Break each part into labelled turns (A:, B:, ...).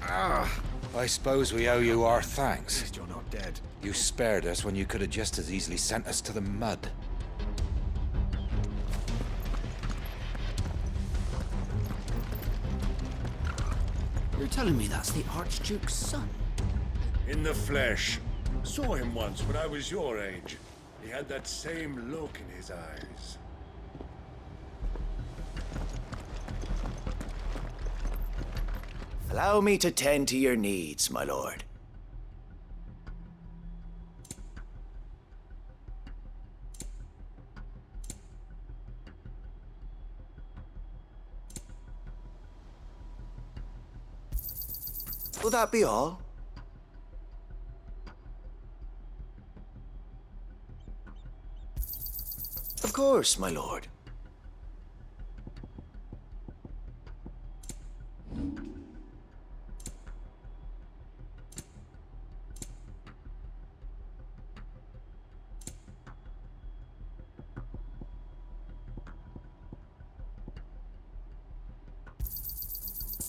A: I suppose we owe you our thanks.
B: At least you're not dead.
A: You spared us when you could have just as easily sent us to the mud.
C: You're telling me that's the Archduke's son?
D: In the flesh. Saw him once when I was your age. He had that same look in his eyes.
B: Allow me to tend to your needs, my lord. Will that be all? Of course, my lord.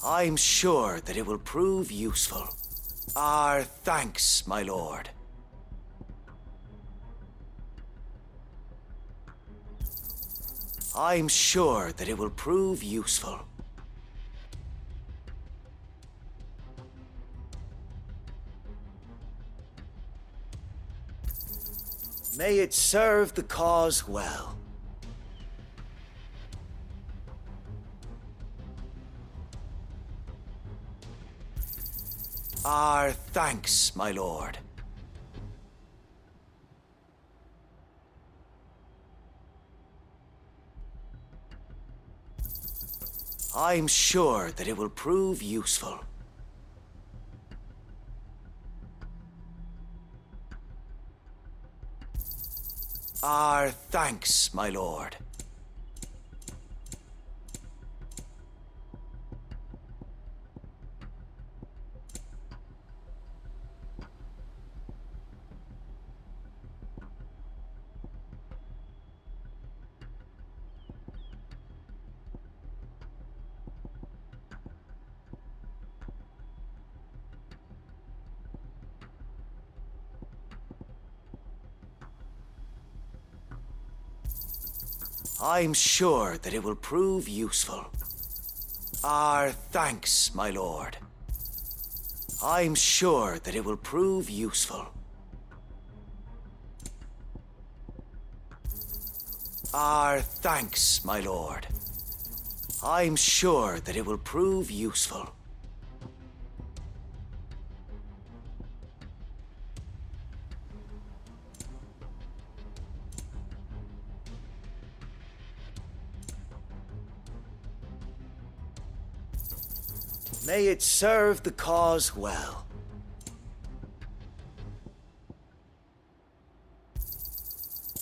B: I'm sure that it will prove useful. Our thanks, my lord. I'm sure that it will prove useful. May it serve the cause well. Our thanks, my lord. I'm sure that it will prove useful. Our thanks, my lord. I'm sure that it will prove useful. Our thanks, my lord. I'm sure that it will prove useful. Our thanks, my lord. I'm sure that it will prove useful. May it serve the cause well.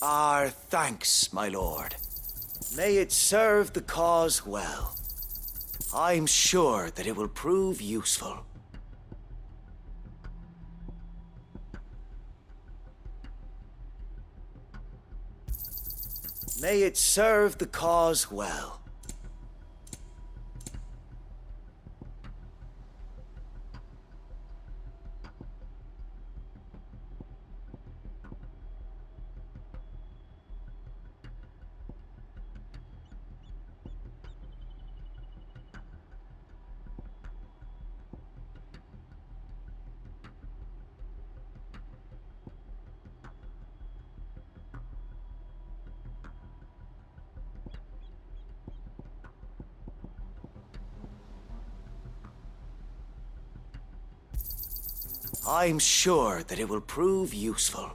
B: Our thanks, my lord. May it serve the cause well. I'm sure that it will prove useful. May it serve the cause well. I'm sure that it will prove useful.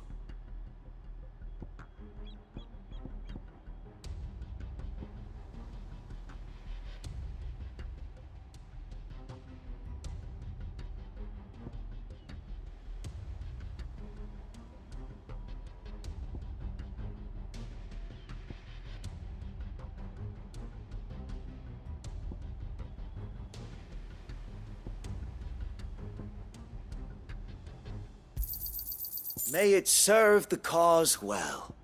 B: May it serve the cause well.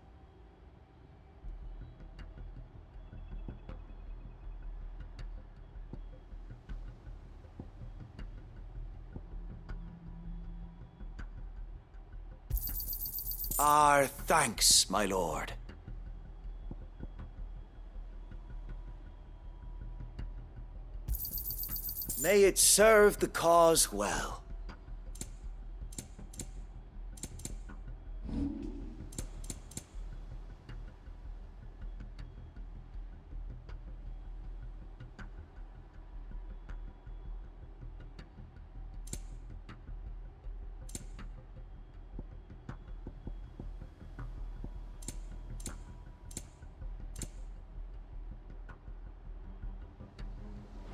B: Our thanks, my lord. May it serve the cause well.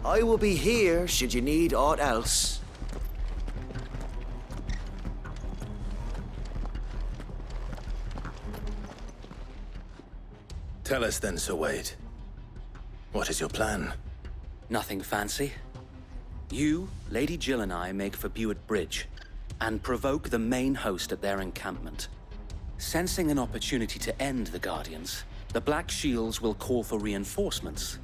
B: I will be here should you need aught else.
E: Tell us then, Sir Wade. What is your plan?
F: Nothing fancy. You, Lady Jill and I make for Buett Bridge and provoke the main host at their encampment. Sensing an opportunity to end the Guardians, the Black Shields will call for reinforcements,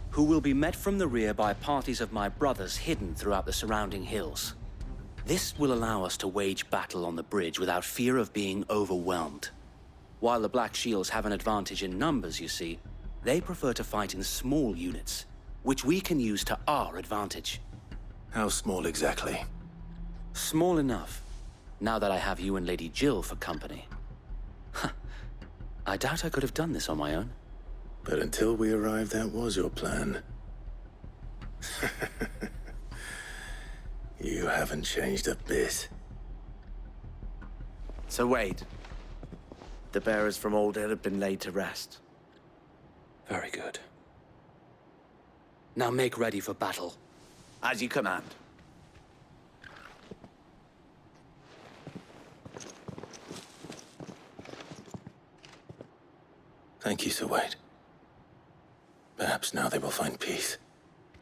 F: who will be met from the rear by parties of my brothers hidden throughout the surrounding hills. This will allow us to wage battle on the bridge without fear of being overwhelmed. While the Black Shields have an advantage in numbers, you see, they prefer to fight in small units, which we can use to our advantage.
E: How small exactly?
F: Small enough, now that I have you and Lady Jill for company. I doubt I could have done this on my own.
E: But until we arrived, that was your plan. You haven't changed a bit.
G: So Wade, the bearers from Old Hill have been laid to rest.
F: Very good. Now make ready for battle.
G: As you command.
E: Thank you, Sir Wade. Perhaps now they will find peace.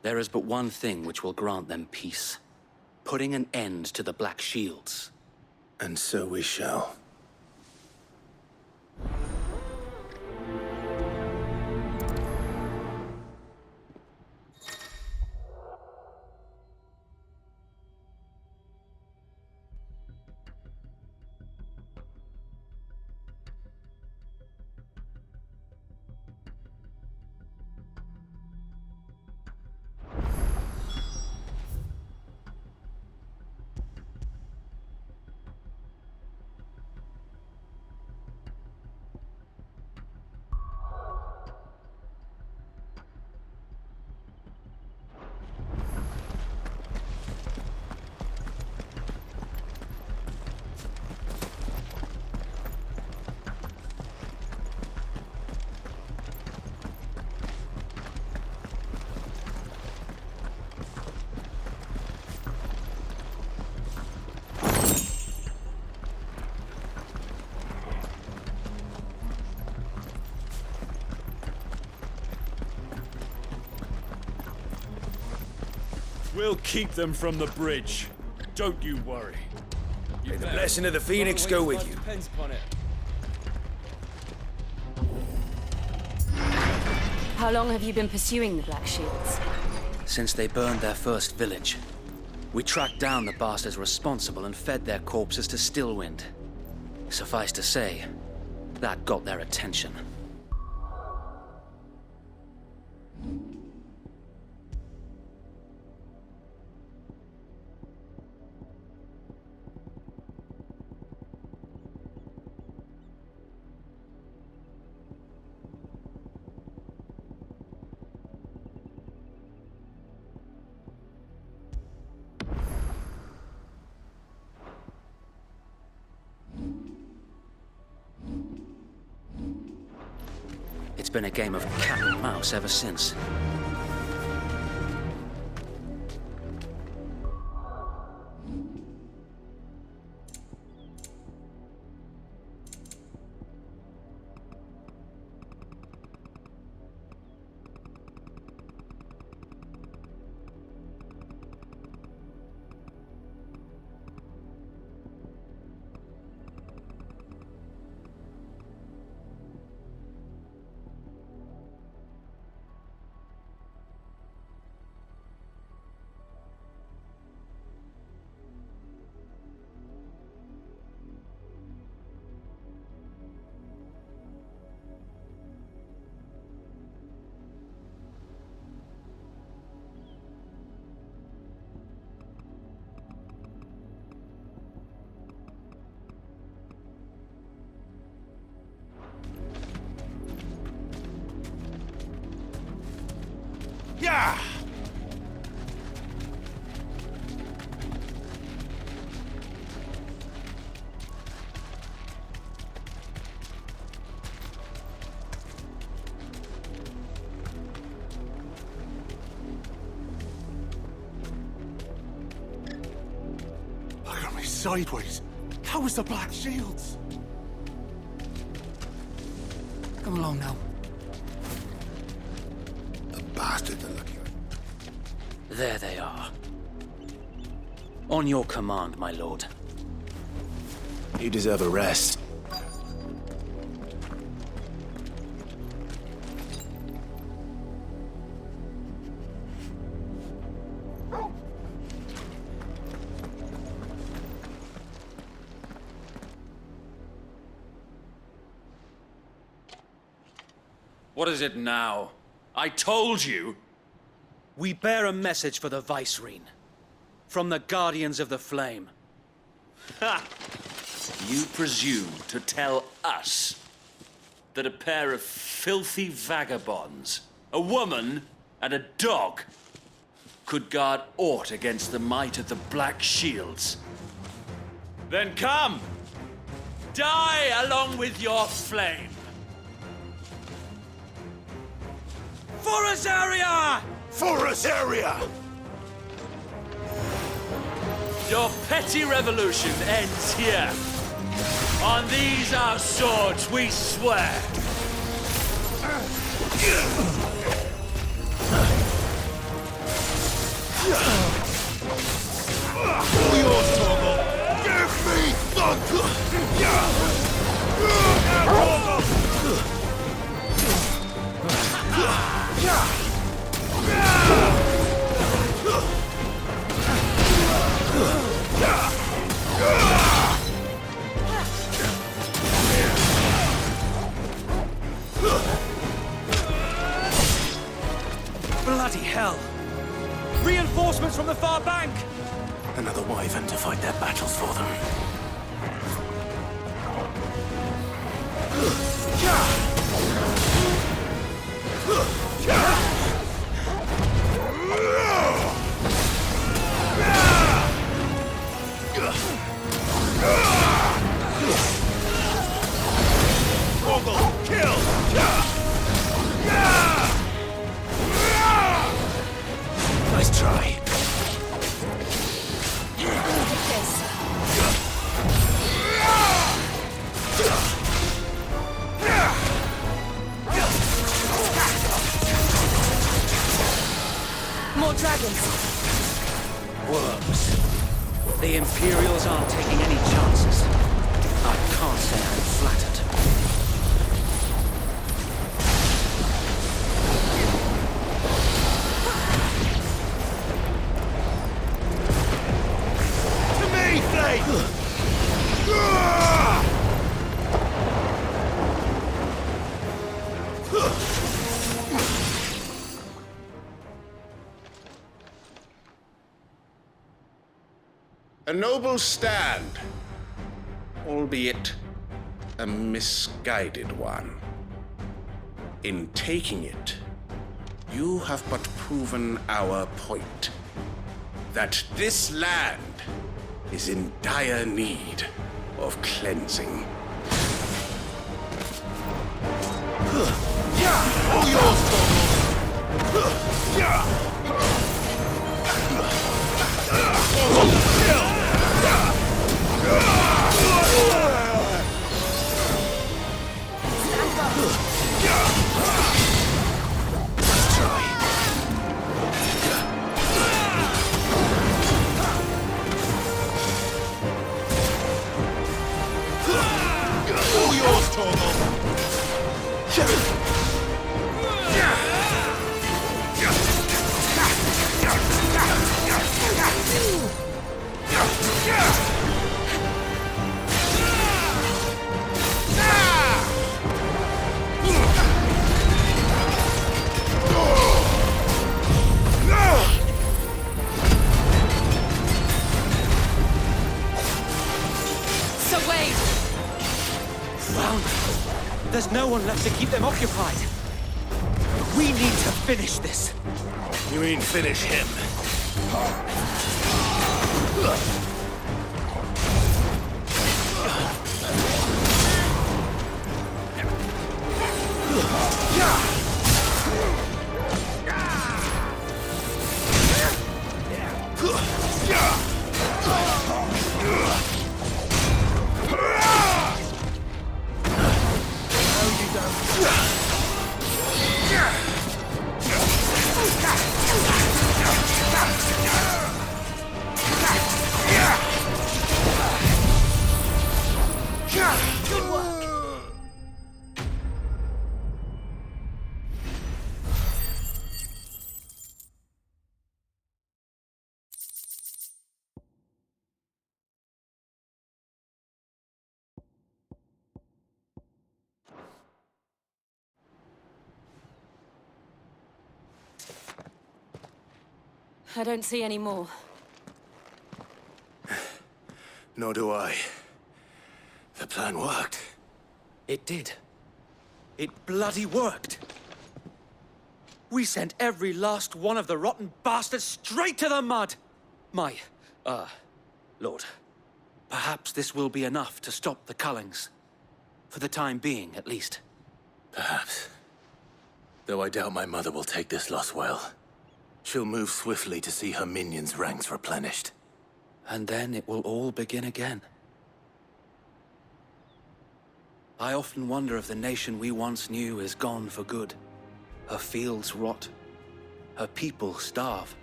F: There is but one thing which will grant them peace. Putting an end to the Black Shields.
E: And so we shall.
H: We'll keep them from the bridge. Don't you worry.
B: May the blessing of the Phoenix go with you.
I: How long have you been pursuing the Black Shields?
F: Since they burned their first village. We tracked down the bastards responsible and fed their corpses to Stillwind. Suffice to say, that got their attention. It's been a game of cat and mouse ever since.
J: sideways. How was the Black Shields?
C: Come along now.
J: The bastards are looking.
F: There they are. On your command, my lord.
B: You deserve a rest.
H: What is it now? I told you!
F: We bear a message for the Vicereine. From the Guardians of the Flame.
K: Ha! You presume to tell us that a pair of filthy vagabonds, a woman and a dog, could guard aught against the might of the Black Shields? Then come! Die along with your flame! For Azaria!
J: For Azaria!
K: Your petty revolution ends here. On these our swords we swear.
J: All yours, Torgal! Give me
F: Bloody hell! Reinforcements from the far bank!
E: Another wyvern to fight their battles for them.
B: Nice try.
I: More dragons.
F: Worms. The Imperials aren't taking any chances. I can't say I'm flattered.
J: to me, Flame!
L: A noble stand, albeit a misguided one. In taking it, you have but proven our point. That this land is in dire need of cleansing.
J: All yours,
F: There's no one left to keep them occupied. We need to finish this.
J: You mean finish him?
I: I don't see any more.
E: Nor do I. The plan worked.
F: It did. It bloody worked. We sent every last one of the rotten bastards straight to the mud! My, Lord, perhaps this will be enough to stop the Cullings. For the time being, at least.
E: Perhaps. Though I doubt my mother will take this loss well. She'll move swiftly to see her minions' ranks replenished.
F: And then it will all begin again. I often wonder if the nation we once knew is gone for good. Her fields rot. Her people starve.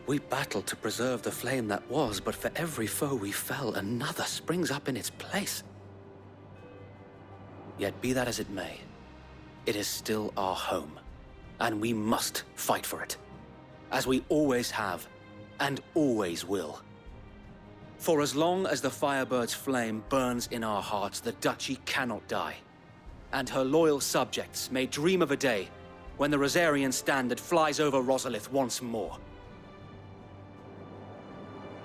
F: We battled to preserve the flame that was, but for every foe we fell, another springs up in its place. Yet be that as it may, it is still our home, and we must fight for it, as we always have, and always will. For as long as the Firebird's flame burns in our hearts, the Duchy cannot die, and her loyal subjects may dream of a day when the Rosarian standard flies over Rosalith once more.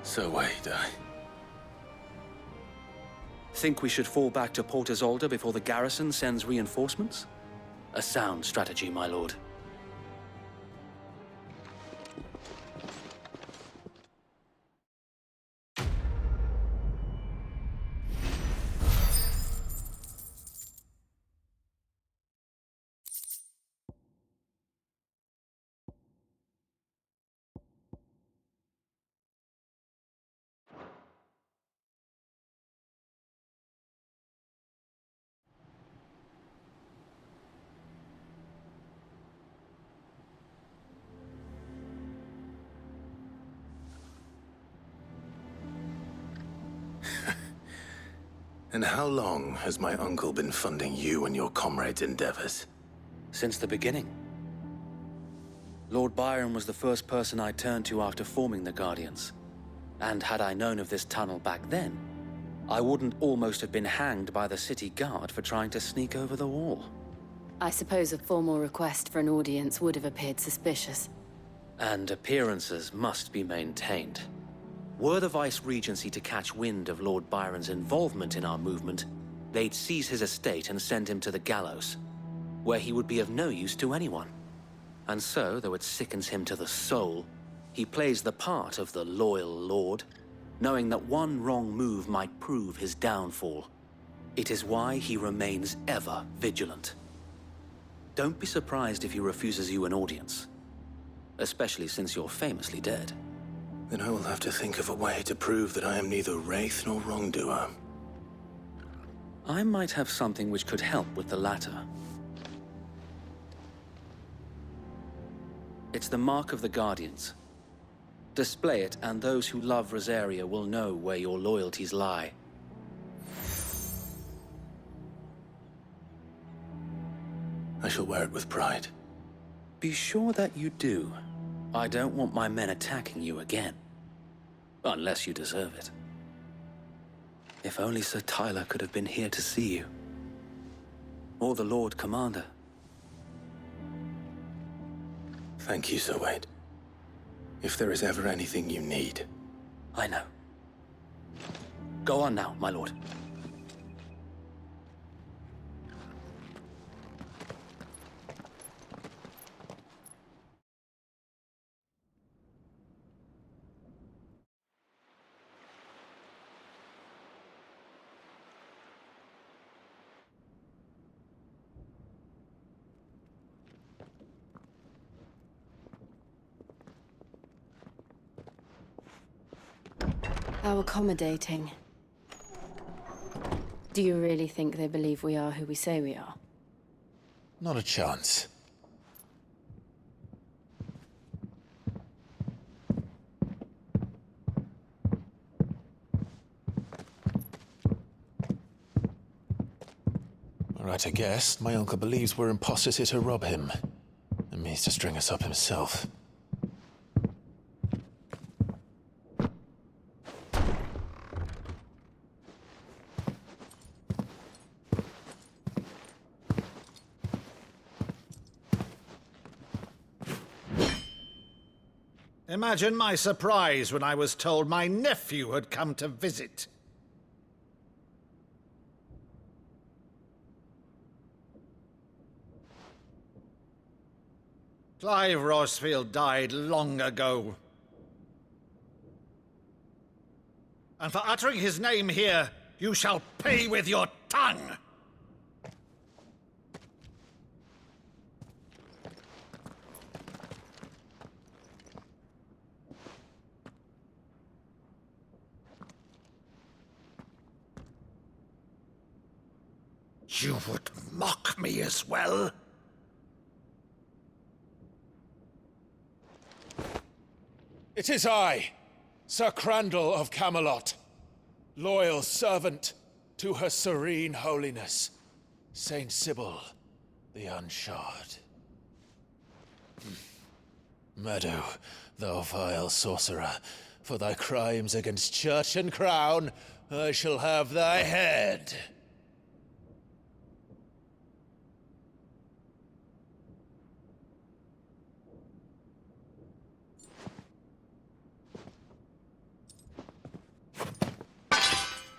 E: So wait,
F: Think we should fall back to Port Isolde before the garrison sends reinforcements? A sound strategy, my lord.
E: And how long has my uncle been funding you and your comrades' endeavors?
F: Since the beginning. Lord Byron was the first person I turned to after forming the Guardians. And had I known of this tunnel back then, I wouldn't almost have been hanged by the city guard for trying to sneak over the wall.
I: I suppose a formal request for an audience would have appeared suspicious.
F: And appearances must be maintained. Were the Vice-Regency to catch wind of Lord Byron's involvement in our movement, they'd seize his estate and send him to the gallows, where he would be of no use to anyone. And so, though it sickens him to the soul, he plays the part of the loyal lord, knowing that one wrong move might prove his downfall. It is why he remains ever vigilant. Don't be surprised if he refuses you an audience, especially since you're famously dead.
E: Then I will have to think of a way to prove that I am neither wraith nor wrongdoer.
F: I might have something which could help with the latter. It's the mark of the Guardians. Display it, and those who love Rosaria will know where your loyalties lie.
E: I shall wear it with pride.
F: Be sure that you do. I don't want my men attacking you again. Unless you deserve it. If only Sir Tyler could have been here to see you. Or the Lord Commander.
E: Thank you, Sir Wade. If there is ever anything you need.
F: I know. Go on now, my lord.
I: How accommodating. Do you really think they believe we are who we say we are?
A: Not a chance. Right, I guess. My uncle believes we're imposters here to rob him. And means to string us up himself.
M: Imagine my surprise when I was told my nephew had come to visit. Clive Rosfield died long ago. And for uttering his name here, you shall pay with your tongue! You would mock me as well?
A: It is I, Sir Crandall of Camelot, loyal servant to her serene holiness, Saint Sybil the Unshod. Meadow, thou vile sorcerer, for thy crimes against church and crown, I shall have thy head.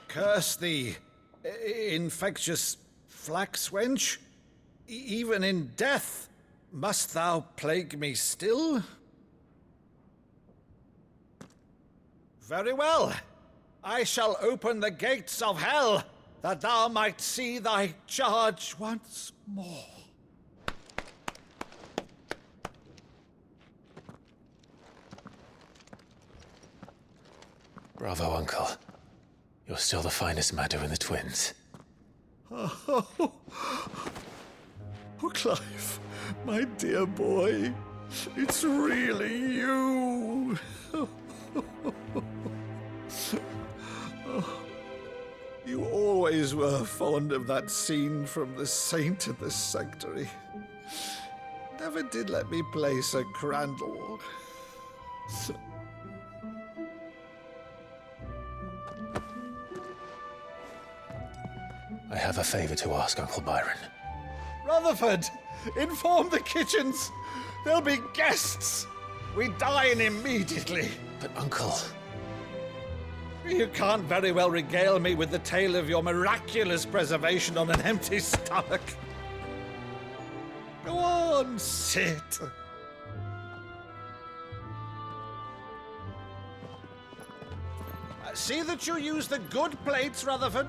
M: Curse thee, infectious flax wench. Even in death, must thou plague me still? Very well. I shall open the gates of hell, that thou might see thy charge once more.
A: Bravo, Uncle. You're still the finest Meadow in the twins.
M: Oh, Clive, my dear boy, it's really you. You always were fond of that scene from The Saint of the Sanctuary. Never did let me play Sir Crandall.
A: I have a favor to ask, Uncle Byron.
M: Rutherford, inform the kitchens. There'll be guests. We dine immediately.
A: But, Uncle...
M: You can't very well regale me with the tale of your miraculous preservation on an empty stomach. Go on, sit. See that you use the good plates, Rutherford.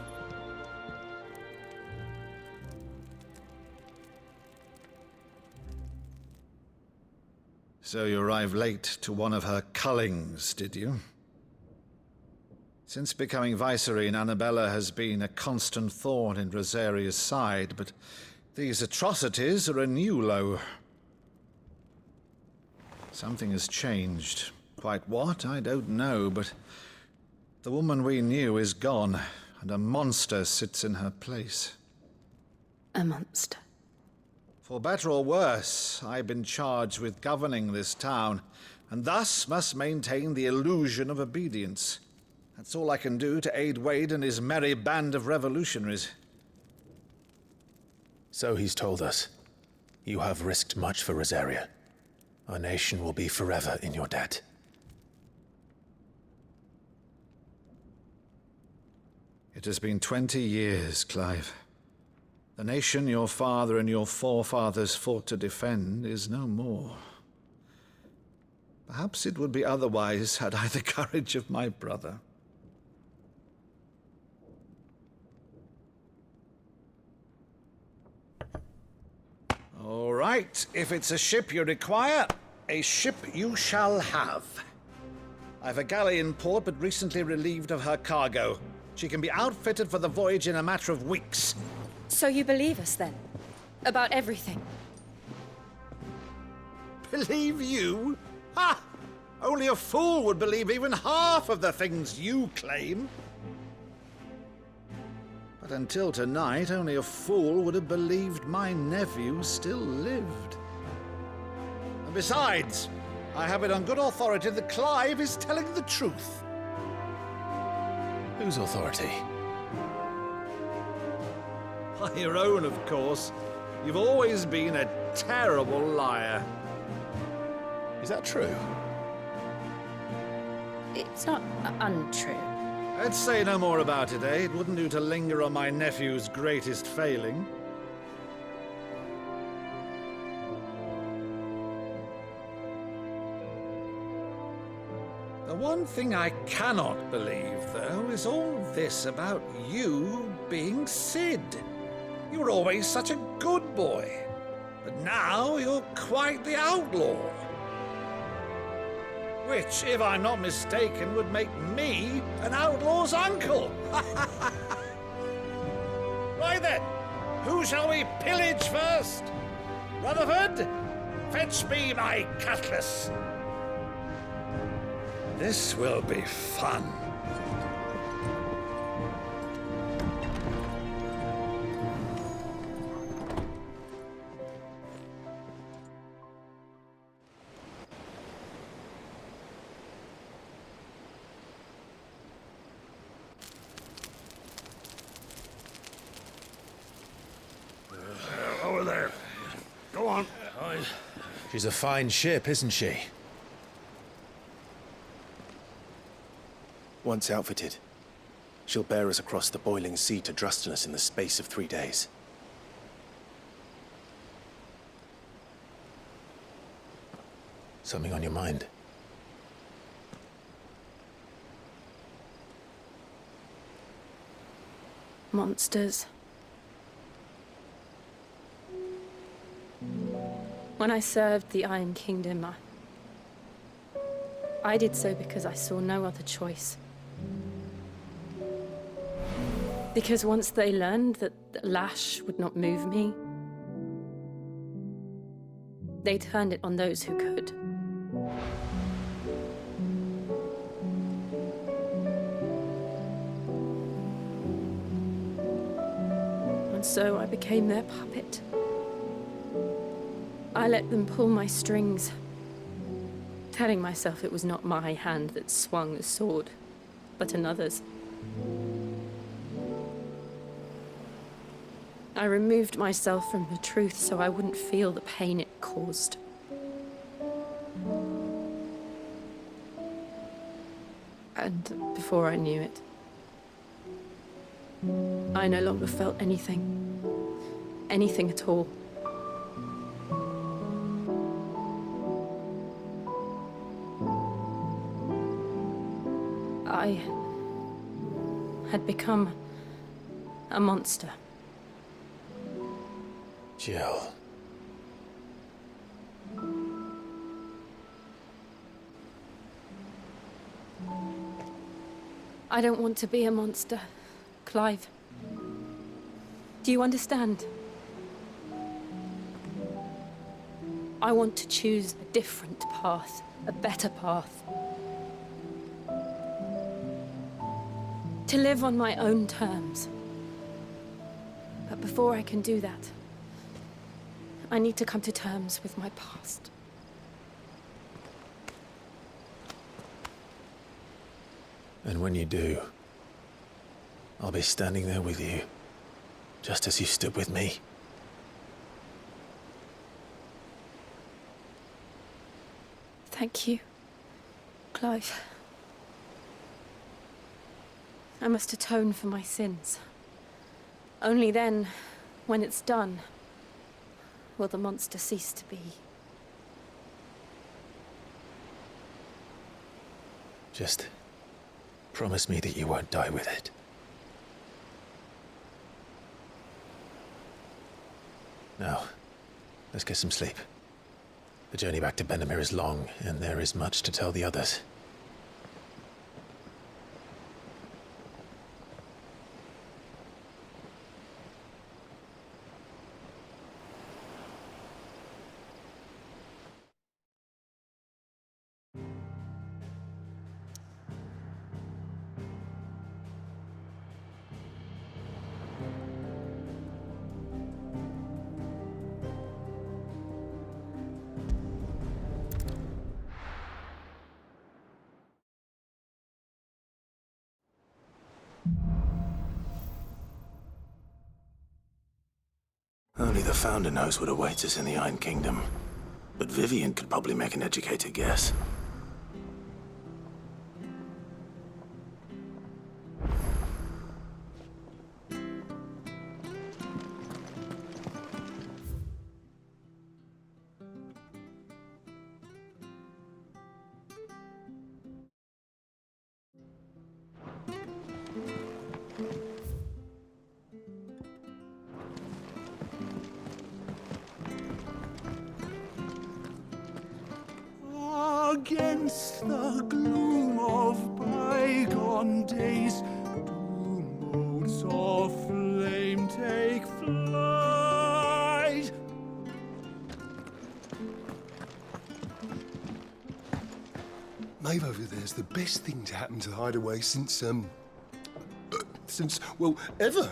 M: So you arrived late to one of her cullings, did you? Since becoming Vicereine, Annabella has been a constant thorn in Rosaria's side, but these atrocities are a new low. Something has changed. Quite what, I don't know, but the woman we knew is gone, and a monster sits in her place.
I: A monster?
M: For better or worse, I've been charged with governing this town, and thus must maintain the illusion of obedience. That's all I can do to aid Wade and his merry band of revolutionaries.
A: So he's told us. You have risked much for Rosaria. Our nation will be forever in your debt.
M: It has been 20 years, Clive. The nation your father and your forefathers fought to defend is no more. Perhaps it would be otherwise had I the courage of my brother. All right, if it's a ship you require, a ship you shall have. I've a galley in port, but recently relieved of her cargo. She can be outfitted for the voyage in a matter of weeks.
N: So you believe us, then? About everything?
M: Believe you? Ha! Only a fool would believe even half of the things you claim. But until tonight, only a fool would have believed my nephew still lived. And besides, I have it on good authority that Clive is telling the truth.
A: Whose authority?
M: By your own, of course. You've always been a terrible liar.
A: Is that true?
N: It's not untrue.
M: Let's say no more about it, eh? It wouldn't do to linger on my nephew's greatest failing. The one thing I cannot believe, though, is all this about you being Sid. You were always such a good boy, but now you're quite the outlaw. Which, if I'm not mistaken, would make me an outlaw's uncle. Right then, who shall we pillage first? Rutherford, fetch me my cutlass. This will be fun.
J: Over there. Go on.
A: She's a fine ship, isn't she?
O: Once outfitted, she'll bear us across the boiling sea to Drustinus in the space of 3 days.
A: Something on your mind?
N: Monsters. When I served the Iron Kingdom, I did so because I saw no other choice. Because once they learned that the lash would not move me, they turned it on those who could. And so I became their puppet. I let them pull my strings, telling myself it was not my hand that swung the sword, but another's. I removed myself from the truth so I wouldn't feel the pain it caused. And before I knew it, I no longer felt anything. Anything at all. I had become a monster.
A: Jill.
N: I don't want to be a monster, Clive. Do you understand? I want to choose a different path, a better path. To live on my own terms. But before I can do that, I need to come to terms with my past.
A: And when you do, I'll be standing there with you, just as you stood with me.
N: Thank you, Clive. I must atone for my sins. Only then, when it's done, will the monster cease to be.
A: Just promise me that you won't die with it. Now, let's get some sleep. The journey back to Benamir is long, and there is much to tell the others.
E: Only the Founder knows what awaits us in the Iron Kingdom. But Vivian could probably make an educated guess.
J: against the gloom of bygone days. Do motes of flame take flight?
P: Maeve over there's the best thing to happen to Hideaway since, well, ever.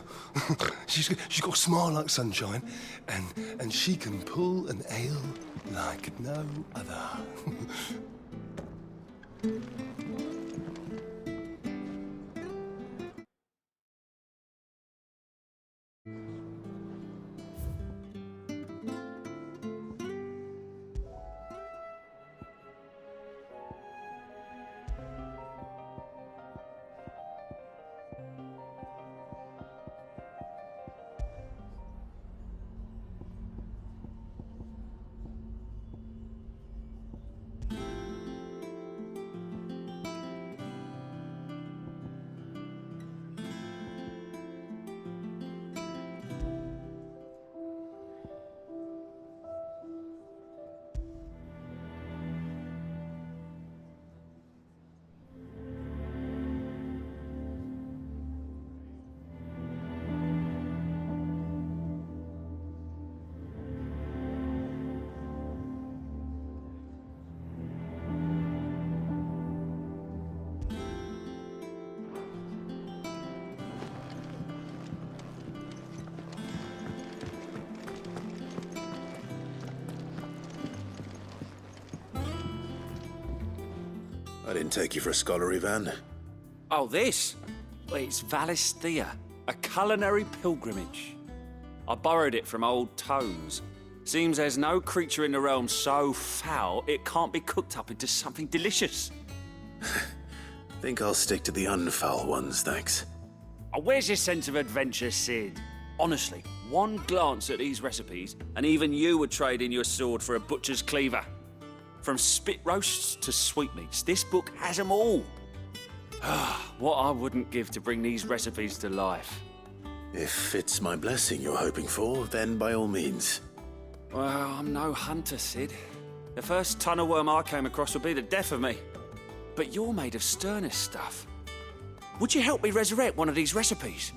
P: she's got a smile like sunshine, and she can pull an ale like no other.
E: I didn't take you for a scholarly van.
K: Oh, this? Well, it's Valisthea, a culinary pilgrimage. I borrowed it from old tomes. Seems there's no creature in the realm so foul it can't be cooked up into something delicious.
E: Think I'll stick to the unfoul ones, thanks.
K: Oh, where's your sense of adventure, Sid? Honestly, one glance at these recipes, and even you would trade in your sword for a butcher's cleaver. From spit roasts to sweetmeats, this book has them all. What I wouldn't give to bring these recipes to life.
E: If it's my blessing you're hoping for, then by all means.
K: Well, I'm no hunter, Sid. The first tunnel worm I came across would be the death of me. But you're made of sterner stuff. Would you help me resurrect one of these recipes?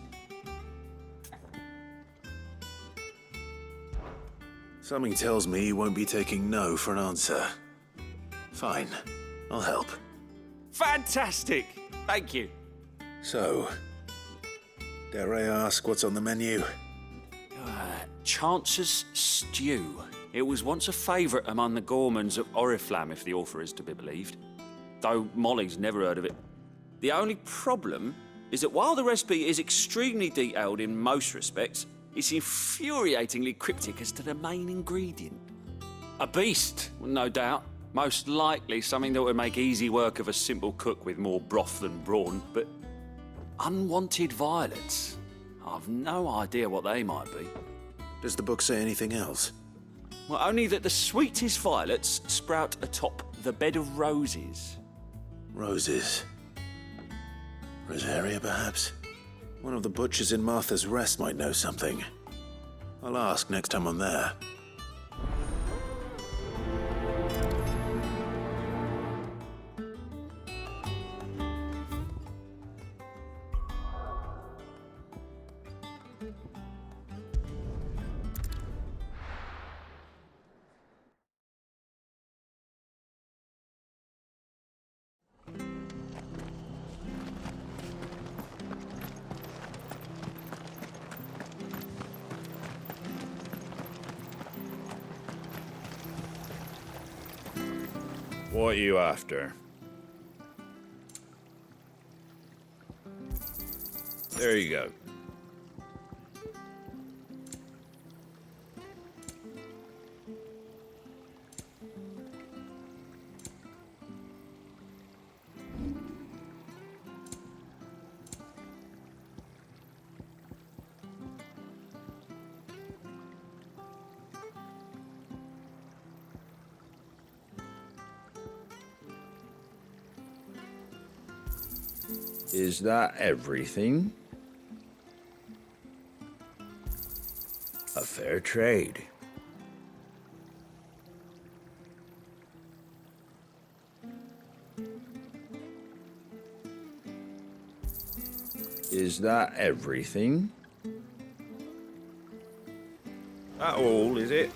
E: Something tells me you won't be taking no for an answer. Fine, I'll help.
K: Fantastic! Thank you.
E: So, dare I ask what's on the menu?
K: Chance's Stew. It was once a favourite among the gourmands of Oriflamme, if the author is to be believed. Though Molly's never heard of it. The only problem is that while the recipe is extremely detailed in most respects, it's infuriatingly cryptic as to the main ingredient. A beast, no doubt. Most likely something that would make easy work of a simple cook with more broth than brawn, but unwanted violets. I've no idea what they might be.
E: Does the book say anything else?
K: Well, only that the sweetest violets sprout atop the bed of roses.
E: Roses. Rosaria, perhaps? One of the butchers in Martha's Rest might know something. I'll ask next time I'm there.
H: What are you after? There you go. Is that everything? A fair trade.
Q: Is that everything? That all, is it?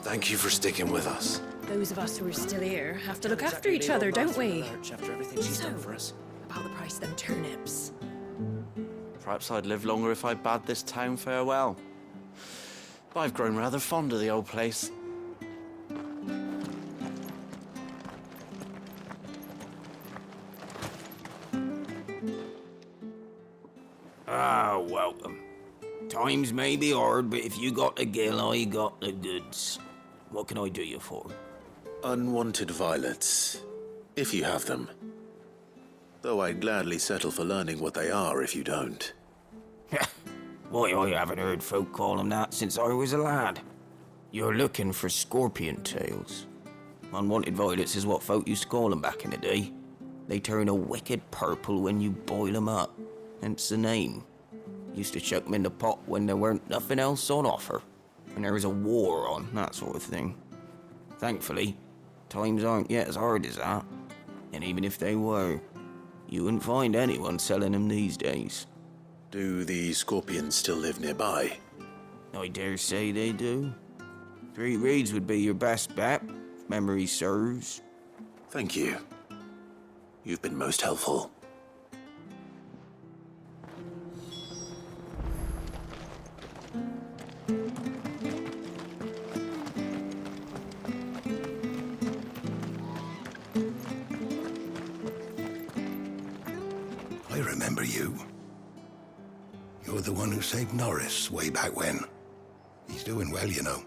O: Thank you for sticking with us.
R: Those of us who are still here have to look after each other, don't we?
B: After everything she's done for us.
R: About the price of them turnips.
B: Perhaps I'd live longer if I bade this town farewell. But I've grown rather fond of the old place.
C: Ah, welcome. Times may be hard, but if you got the gill, I got the goods. What can I do you for?
E: Unwanted violets, if you have them. Though I'd gladly settle for learning what they are if you don't.
C: Why, I haven't heard folk call them that since I was a lad. You're looking for scorpion tails. Unwanted violets is what folk used to call them back in the day. They turn a wicked purple when you boil them up, hence the name. Used to chuck them in the pot when there weren't nothing else on offer, when there was a war on, that sort of thing. Thankfully, times aren't yet as hard as that. And even if they were, you wouldn't find anyone selling them these days.
E: Do the scorpions still live nearby?
C: I dare say they do. 3 Reeds would be your best bet, if memory serves.
E: Thank you. You've been most helpful.
P: I remember you. You're the one who saved Norris way back when. He's doing well, you know.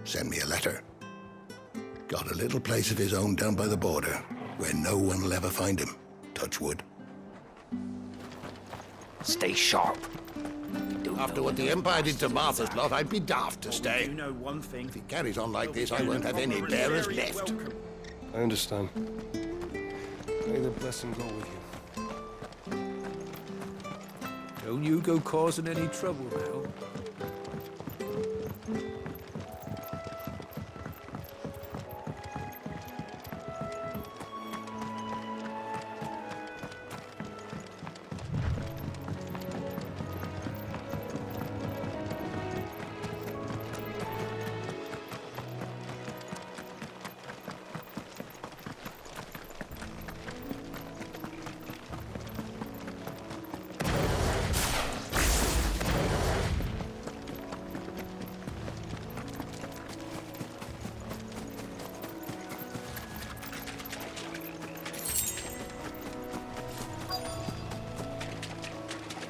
P: Sent me a letter. Got a little place of his own down by the border, where no one will ever find him. Touch wood.
B: Stay sharp.
M: After what the Empire did to Martha's lot, I'd be daft to stay.
J: You know one thing.
M: If he carries on like this, I won't have any bearers left.
P: I understand. May the blessing go with you.
J: Don't you go causing any trouble now.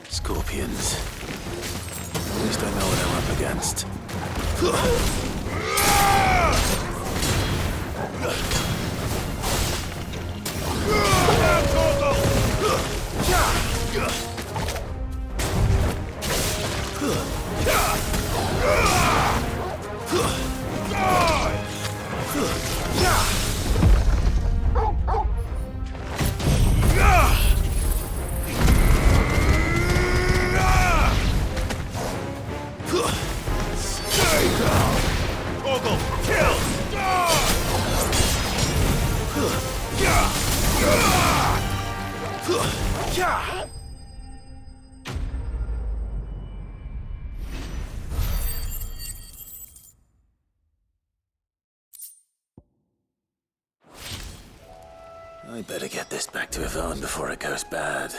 E: Scorpions. At least I know what I'm up against. I better get this back to Yvonne before it goes bad.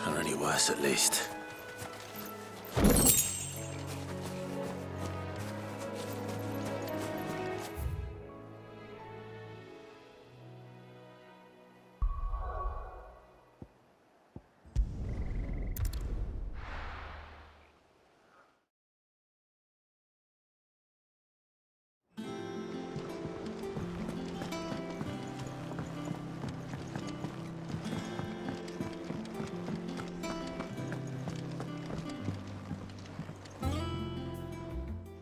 E: Or any worse, at least.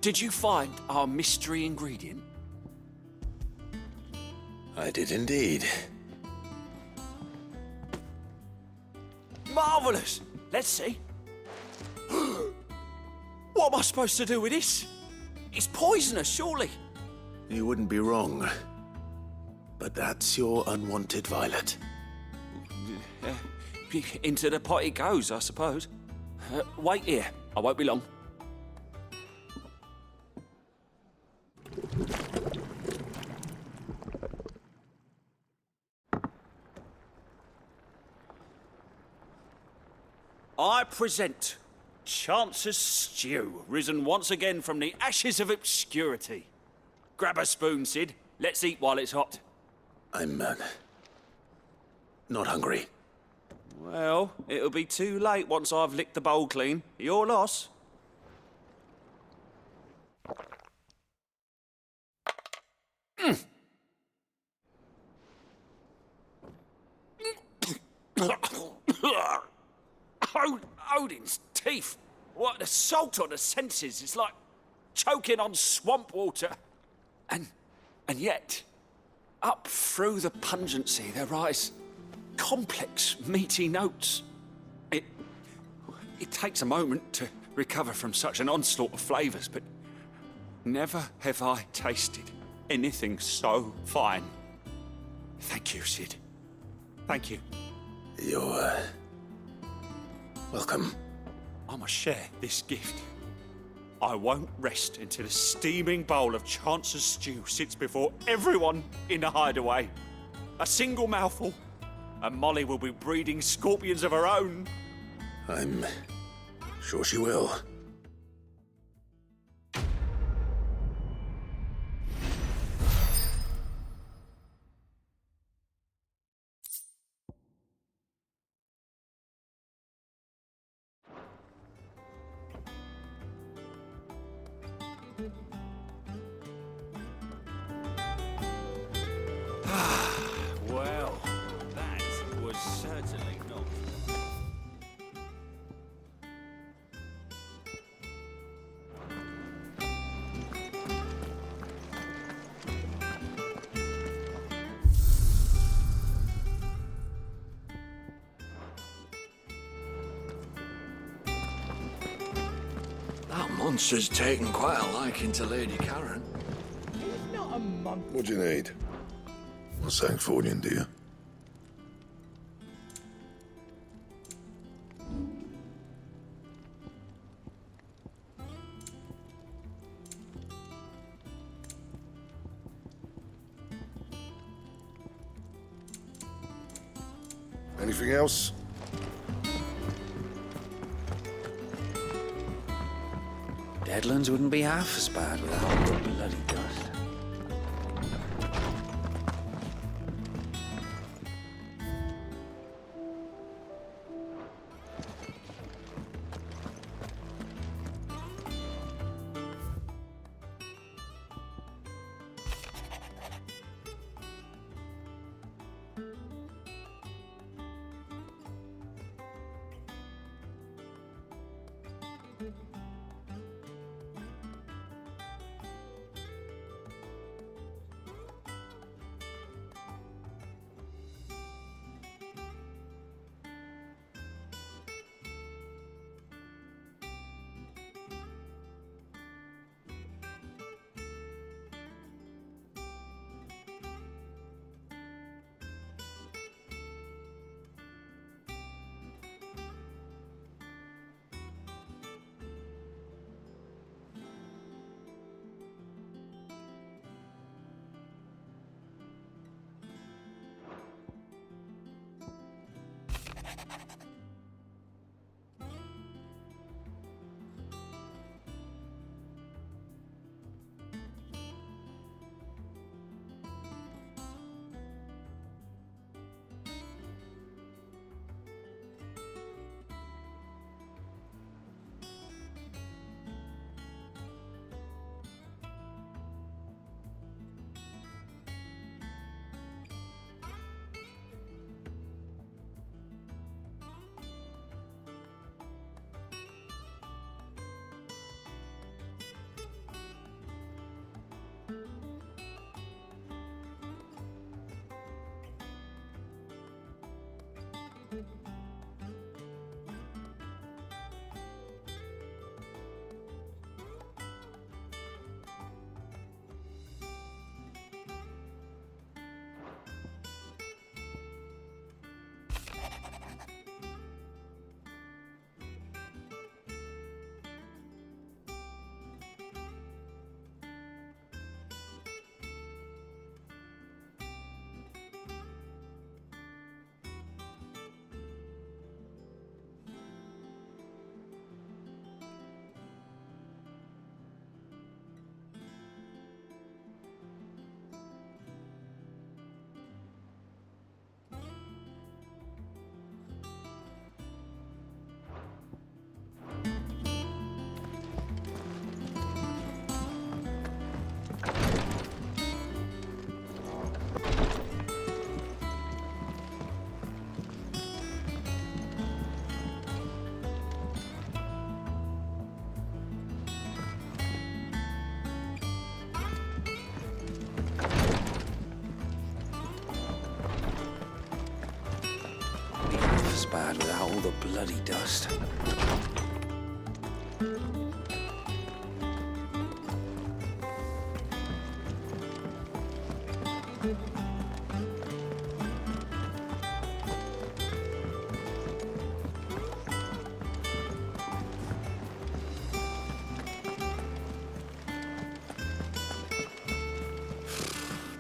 K: Did you find our mystery ingredient?
E: I did indeed.
K: Marvelous! Let's see. What am I supposed to do with this? It's poisonous, surely.
E: You wouldn't be wrong. But that's your unwanted violet.
K: Into the pot it goes, I suppose. Wait here. I won't be long. I present Chance's Stew, risen once again from the ashes of obscurity. Grab a spoon, Sid. Let's eat while it's hot.
E: I'm, not hungry.
K: Well, it'll be too late once I've licked the bowl clean. Your loss. Odin's teeth. What an assault on the senses. It's like choking on swamp water. And yet, up through the pungency, there rise complex, meaty notes. It takes a moment to recover from such an onslaught of flavours, but never have I tasted anything so fine. Thank you, Sid. Thank you.
E: You're, welcome.
K: I must share this gift. I won't rest until a steaming bowl of Chance's stew sits before everyone in the hideaway. A single mouthful, and Molly will be breeding scorpions of her own.
E: I'm sure she will.
K: Well, that was certainly not.
S: That monster's taken quite a liking to Lady Karen.
D: What do you need?
T: Well, Sancfordian, do you?
D: Anything else?
F: Deadlands wouldn't be half as bad without the bloody dust. as bad without all the bloody dust.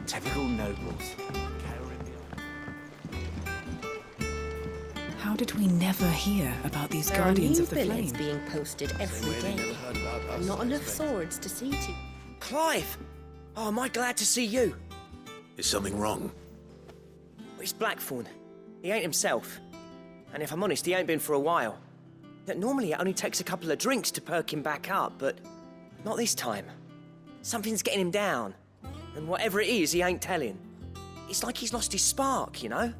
B: Typical nobles.
R: How did we never hear about these
U: There
R: Guardians
U: are
R: of the
U: new
R: Flame?
U: billets being posted every day. And not enough swords to see to.
G: Clive! Oh, am I glad to see you?
E: Is something wrong?
G: It's Blackthorn. He ain't himself. And if I'm honest, he ain't been for a while. Normally it only takes a couple of drinks to perk him back up, but not this time. Something's getting him down. And whatever it is, he ain't telling. It's like he's lost his spark, you know?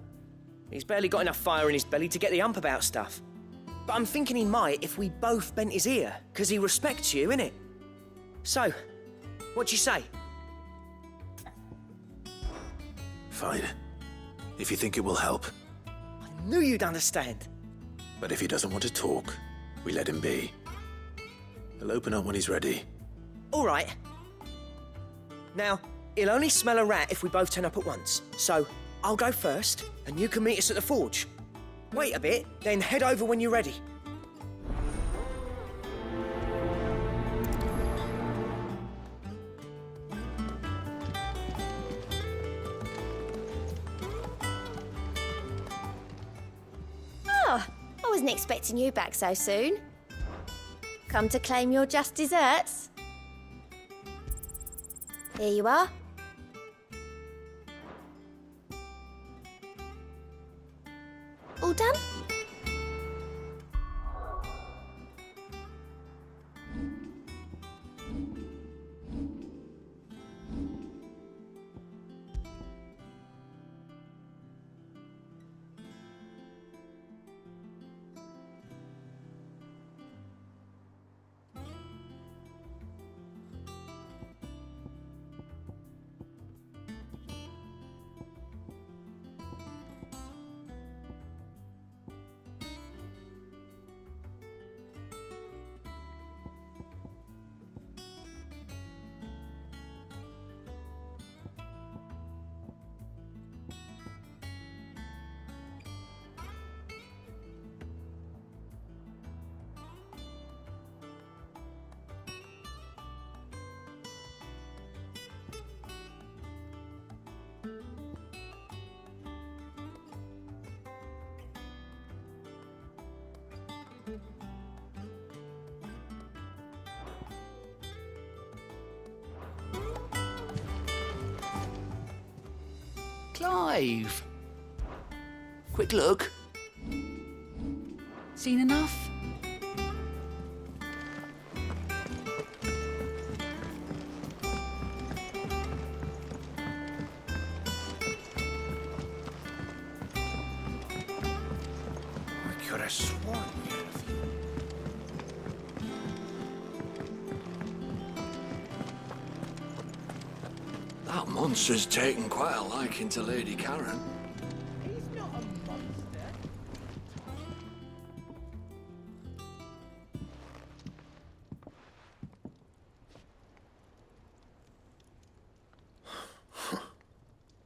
G: He's barely got enough fire in his belly to get the ump about stuff. But I'm thinking he might if we both bent his ear, because he respects you, innit? So, what do you say?
E: Fine. If you think it will help.
G: I knew you'd understand.
E: But if he doesn't want to talk, we let him be. He'll open up when he's ready.
G: All right. Now, he'll only smell a rat if we both turn up at once. So, I'll go first, and you can meet us at the forge. Wait a bit, then head over when you're ready.
U: Oh, I wasn't expecting you back so soon. Come to claim your just desserts? Here you are. All done?
F: Clive! Quick look. Seen enough?
B: I could have sworn we had a few.
S: That monster's taken quite a liking to Lady Karen.
B: He's not a monster.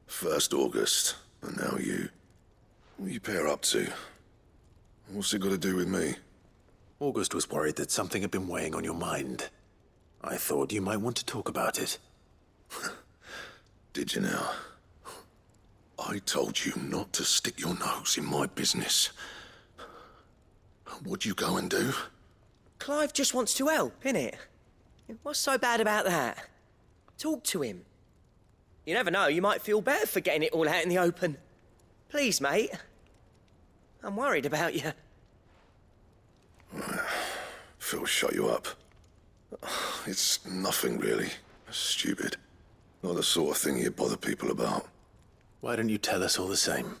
T: First August, and now you. What are you pair up to? What's it got to do with me?
E: August was worried that something had been weighing on your mind. I thought you might want to talk about it.
T: Did you now? I told you not to stick your nose in my business. What'd you go and do?
G: Clive just wants to help, innit? What's so bad about that? Talk to him. You never know, you might feel better for getting it all out in the open. Please, mate. I'm worried about you.
T: Phil shut you up. It's nothing really. Stupid. Not the sort of thing you bother people about.
E: Why don't you tell us all the same?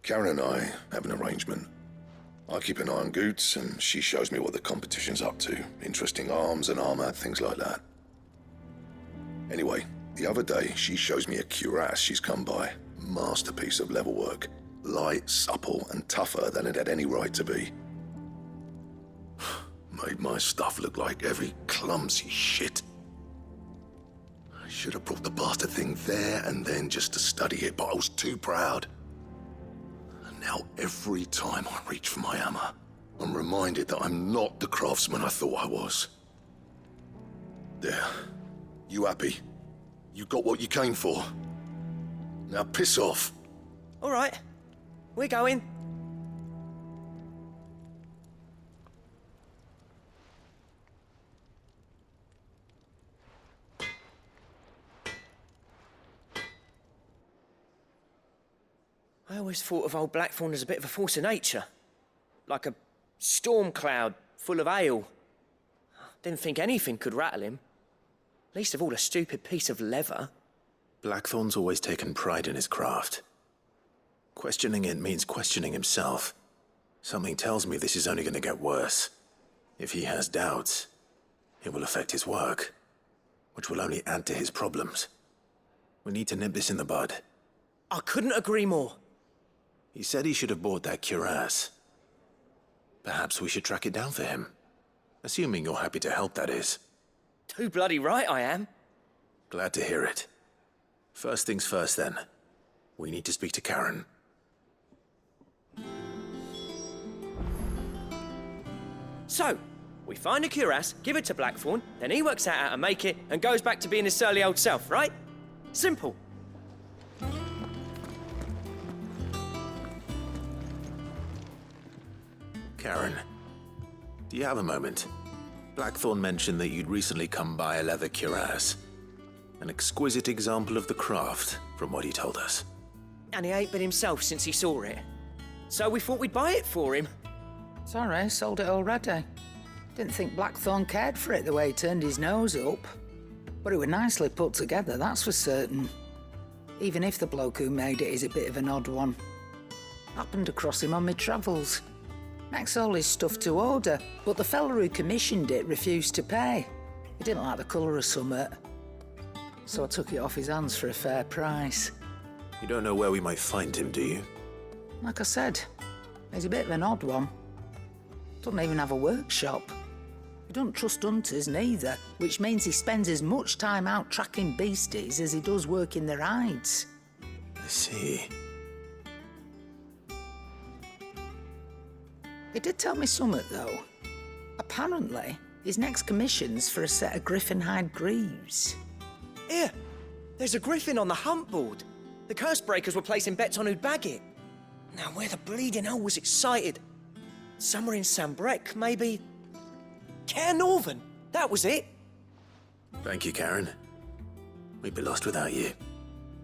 T: Karen and I have an arrangement. I keep an eye on Goots, and she shows me what the competition's up to. Interesting arms and armor, things like that. Anyway, The other day, she shows me a cuirass she's come by. Masterpiece of leather work. Light, supple, and tougher than it had any right to be. Made my stuff look like every clumsy shit. I should have brought the bastard thing there and then just to study it, but I was too proud. And now every time I reach for my hammer, I'm reminded that I'm not the craftsman I thought I was. There. You happy? You got what you came for. Now piss off.
G: All right. We're going. I always thought of old Blackthorn as a bit of a force of nature. Like a storm cloud full of ale. Didn't think anything could rattle him. Least of all a stupid piece of leather.
E: Blackthorn's always taken pride in his craft. Questioning it means questioning himself. Something tells me this is only going to get worse. If he has doubts, it will affect his work, which will only add to his problems. We need to nip this in the bud.
G: I couldn't agree more.
E: He said he should have bought that cuirass. Perhaps we should track it down for him. Assuming you're happy to help, that is.
G: Too bloody right I am.
E: Glad to hear it. First things first, then. We need to speak to Karen.
G: So, we find a cuirass, give it to Blackthorn, then he works out how to make it and goes back to being his surly old self, right? Simple.
E: Karen, do you have a moment? Blackthorn mentioned that you'd recently come by a leather cuirass. An exquisite example of the craft, from what he told us.
G: And he ain't been himself since he saw it. So we thought we'd buy it for him.
L: Sorry, sold it already. Didn't think Blackthorn cared for it the way he turned his nose up. But it was nicely put together, that's for certain. Even if the bloke who made it is a bit of an odd one. Happened across him on my travels. Makes all his stuff to order, but the fella who commissioned it refused to pay. He didn't like the colour of summit. So I took it off his hands for a fair price.
E: You don't know where we might find him, do you?
L: Like I said, he's a bit of an odd one. Doesn't even have a workshop. He don't trust hunters neither, which means he spends as much time out tracking beasties as he does working their hides.
E: I see.
L: He did tell me something, though. Apparently, his next commission's for a set of griffin hide greaves.
G: Here, there's a griffin on the hunt board. The curse breakers were placing bets on who'd bag it. Now, where the bleeding hell was it sighted? Somewhere in Sambrec, maybe... Cairnorvin, that was it.
E: Thank you, Karen. We'd be lost without you.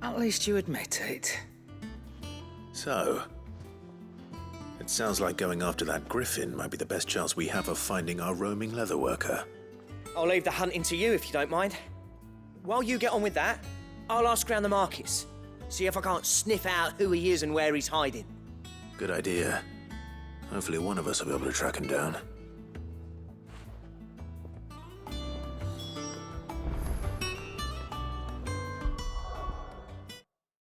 L: At least you admit it.
E: So, it sounds like going after that griffin might be the best chance we have of finding our roaming leatherworker.
G: I'll leave the hunting to you if you don't mind. While you get on with that, I'll ask around the markets. See if I can't sniff out who he is and where he's hiding.
E: Good idea. Hopefully one of us will be able to track him down.